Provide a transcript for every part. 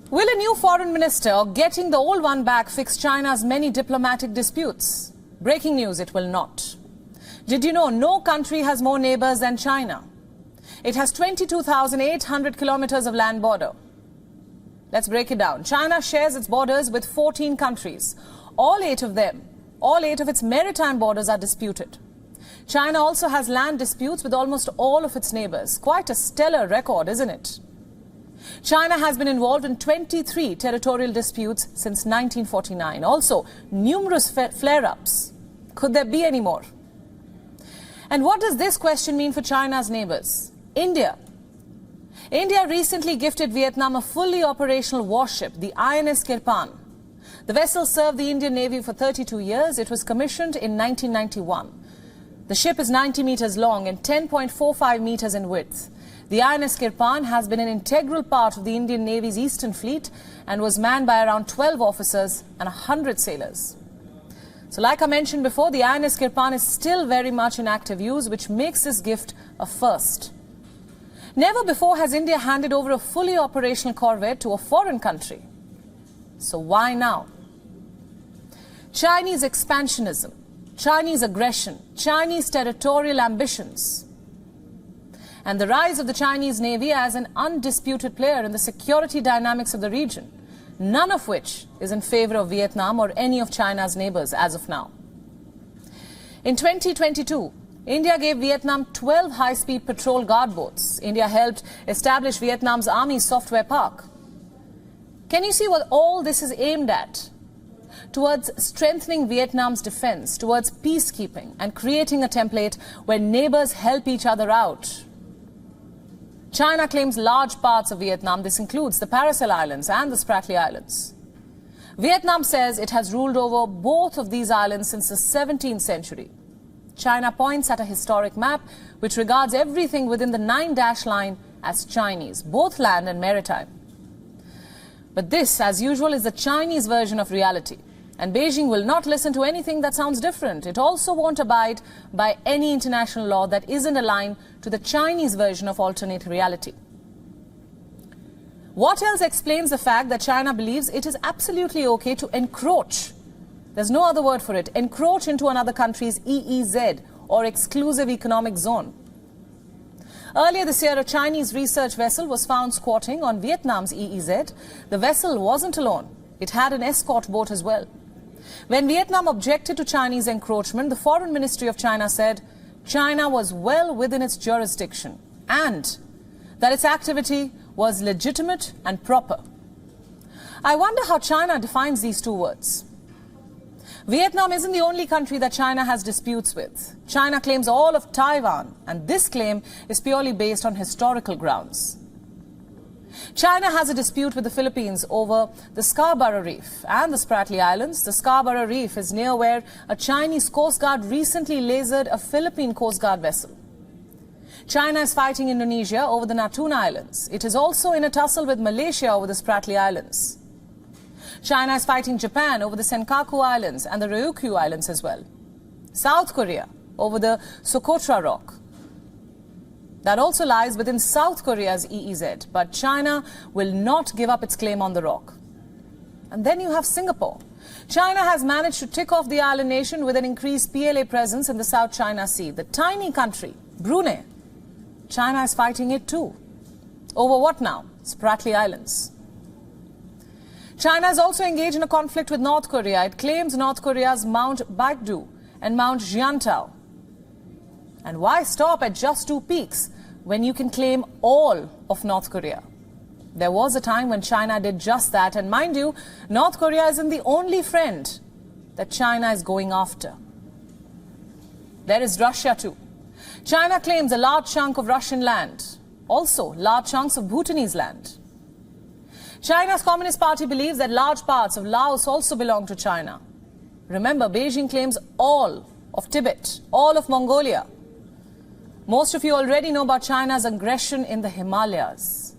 Will a new foreign minister or getting the old one back fix China's many diplomatic disputes? Breaking news, it will not. Did you know no country has more neighbours than China? It has 22,800 kilometres of land border. Let's break it down. China shares its borders with 14 countries. All eight of its maritime borders are disputed. China also has land disputes with almost all of its neighbours. Quite a stellar record, isn't it? China has been involved in 23 territorial disputes since 1949. Also, numerous flare-ups. Could there be any more? And what does this question mean for China's neighbours? India. India recently gifted Vietnam a fully operational warship, the INS Kirpan. The vessel served the Indian Navy for 32 years. It was commissioned in 1991. The ship is 90 meters long and 10.45 meters in width. The INS Kirpan has been an integral part of the Indian Navy's Eastern Fleet and was manned by around 12 officers and 100 sailors. So like I mentioned before, the INS Kirpan is still very much in active use, which makes this gift a first. Never before has India handed over a fully operational corvette to a foreign country. So why now? Chinese expansionism, Chinese aggression, Chinese territorial ambitions, and the rise of the Chinese Navy as an undisputed player in the security dynamics of the region, none of which is in favor of Vietnam or any of China's neighbors as of now. In 2022, India gave Vietnam 12 high-speed patrol guard boats. India helped establish Vietnam's army software park. Can you see what all this is aimed at? Towards strengthening Vietnam's defense, towards peacekeeping and creating a template where neighbors help each other out. China claims large parts of Vietnam. This includes the Paracel Islands and the Spratly Islands. Vietnam says it has ruled over both of these islands since the 17th century. China points at a historic map which regards everything within the 9-dash line as Chinese, both land and maritime. But this, as usual, is the Chinese version of reality. And Beijing will not listen to anything that sounds different. It also won't abide by any international law that isn't aligned to the Chinese version of alternate reality. What else explains the fact that China believes it is absolutely okay to encroach? There's no other word for it. Encroach into another country's EEZ, or exclusive economic zone. Earlier this year, a Chinese research vessel was found squatting on Vietnam's EEZ. The vessel wasn't alone. It had an escort boat as well. When Vietnam objected to Chinese encroachment, the Foreign Ministry of China said China was well within its jurisdiction and that its activity was legitimate and proper. I wonder how China defines these two words. Vietnam isn't the only country that China has disputes with. China claims all of Taiwan, and this claim is purely based on historical grounds. China has a dispute with the Philippines over the Scarborough Reef and the Spratly Islands. The Scarborough Reef is near where a Chinese Coast Guard recently lasered a Philippine Coast Guard vessel. China is fighting Indonesia over the Natuna Islands. It is also in a tussle with Malaysia over the Spratly Islands. China is fighting Japan over the Senkaku Islands and the Ryukyu Islands as well. South Korea over the Socotra Rock. That also lies within South Korea's EEZ, but China will not give up its claim on the rock. And then you have Singapore. China has managed to tick off the island nation with an increased PLA presence in the South China Sea. The tiny country, Brunei, China is fighting it too. Over what now? Spratly Islands. China is also engaged in a conflict with North Korea. It claims North Korea's Mount Baekdu and Mount Jiantao. And why stop at just two peaks when you can claim all of North Korea? There was a time when China did just that. And mind you, North Korea isn't the only friend that China is going after. There is Russia too. China claims a large chunk of Russian land. Also, large chunks of Bhutanese land. China's Communist Party believes that large parts of Laos also belong to China. Remember, Beijing claims all of Tibet, all of Mongolia. Most of you already know about China's aggression in the Himalayas.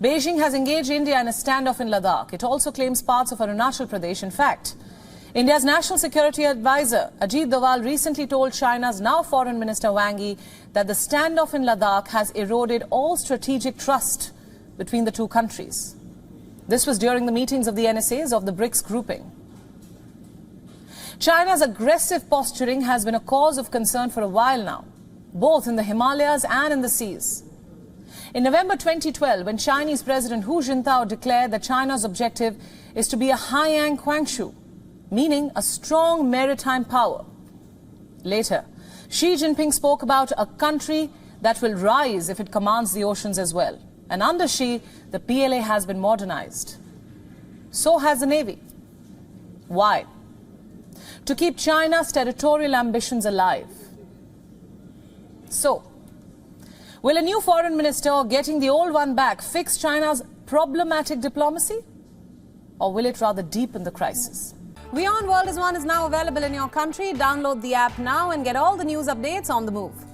Beijing has engaged India in a standoff in Ladakh. It also claims parts of Arunachal Pradesh. In fact, India's National Security Advisor Ajit Doval recently told China's now Foreign Minister Wang Yi that the standoff in Ladakh has eroded all strategic trust between the two countries. This was during the meetings of the NSAs of the BRICS grouping. China's aggressive posturing has been a cause of concern for a while now, both in the Himalayas and in the seas. In November 2012, when Chinese President Hu Jintao declared that China's objective is to be a Haiyang Quangshu, meaning a strong maritime power. Later, Xi Jinping spoke about a country that will rise if it commands the oceans as well. And under Xi, the PLA has been modernized. So has the Navy. Why? To keep China's territorial ambitions alive. So, will a new foreign minister or getting the old one back fix China's problematic diplomacy? Or will it rather deepen the crisis? WION World is now available in your country. Download the app now and get all the news updates on the move.